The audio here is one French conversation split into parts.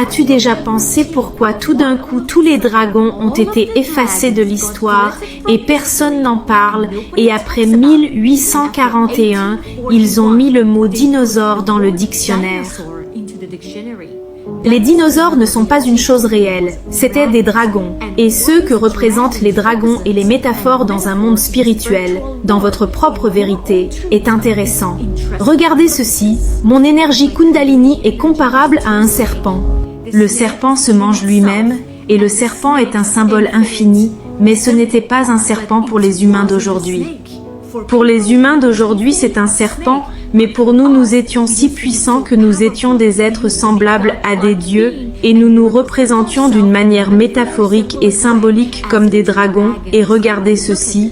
As-tu déjà pensé pourquoi tout d'un coup tous les dragons ont été effacés de l'histoire et personne n'en parle et après 1841, ils ont mis le mot dinosaure dans le dictionnaire? Les dinosaures ne sont pas une chose réelle, c'étaient des dragons, et ce que représentent les dragons et les métaphores dans un monde spirituel, dans votre propre vérité, est intéressant. Regardez ceci, mon énergie Kundalini est comparable à un serpent. Le serpent se mange lui-même, et le serpent est un symbole infini, mais ce n'était pas un serpent pour les humains d'aujourd'hui. Pour les humains d'aujourd'hui, c'est un serpent, mais pour nous, nous étions si puissants que nous étions des êtres semblables à des dieux, et nous nous représentions d'une manière métaphorique et symbolique comme des dragons, et regardez ceci.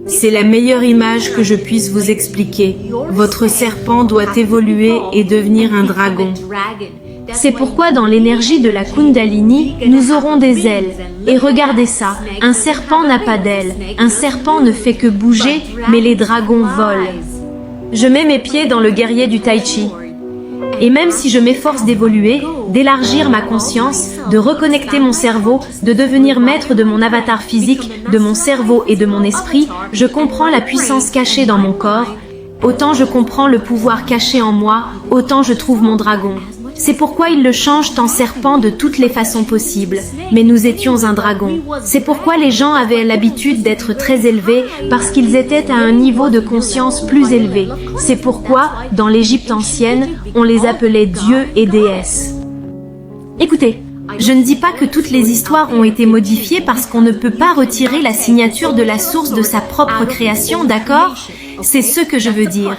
C'est la meilleure image que je puisse vous expliquer. Votre serpent doit évoluer et devenir un dragon. C'est pourquoi dans l'énergie de la Kundalini, nous aurons des ailes. Et regardez ça, un serpent n'a pas d'ailes, un serpent ne fait que bouger, mais les dragons volent. Je mets mes pieds dans le guerrier du Tai Chi. Et même si je m'efforce d'évoluer, d'élargir ma conscience, de reconnecter mon cerveau, de devenir maître de mon avatar physique, de mon cerveau et de mon esprit, je comprends la puissance cachée dans mon corps. Autant je comprends le pouvoir caché en moi, autant je trouve mon dragon. C'est pourquoi ils le changent en serpent de toutes les façons possibles. Mais nous étions un dragon. C'est pourquoi les gens avaient l'habitude d'être très élevés, parce qu'ils étaient à un niveau de conscience plus élevé. C'est pourquoi, dans l'Égypte ancienne, on les appelait dieux et déesses. Écoutez, je ne dis pas que toutes les histoires ont été modifiées parce qu'on ne peut pas retirer la signature de la source de sa propre création, d'accord? C'est ce que je veux dire.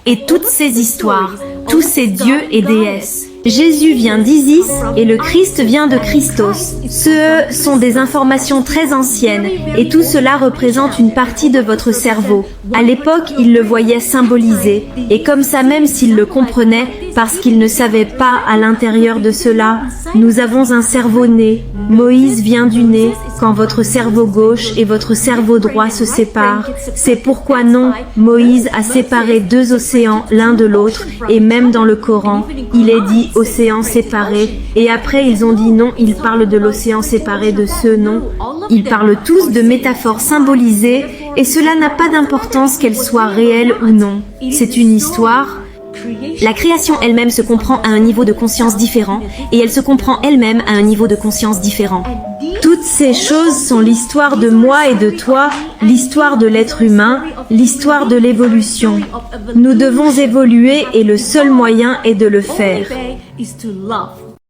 Et toutes ces histoires, tous ces dieux et déesses. Jésus vient d'Isis et le Christ vient de Christos. Ce sont des informations très anciennes et tout cela représente une partie de votre cerveau. À l'époque, ils le voyaient symbolisé et comme ça même s'ils le comprenaient parce qu'ils ne savaient pas à l'intérieur de cela. Nous avons un cerveau né. Moïse vient du nez quand votre cerveau gauche et votre cerveau droit se séparent. C'est pourquoi non, Moïse a séparé deux océans l'un de l'autre et même dans le Coran, il est dit océan séparé et après ils ont dit non, ils parlent de l'océan séparé de ce non. Ils parlent tous de métaphores symbolisées et cela n'a pas d'importance qu'elle soit réelle ou non. C'est une histoire. La création elle-même se comprend à un niveau de conscience différent et elle se comprend elle-même à un niveau de conscience différent. Toutes ces choses sont l'histoire de moi et de toi, l'histoire de l'être humain, l'histoire de l'évolution. Nous devons évoluer et le seul moyen est de le faire.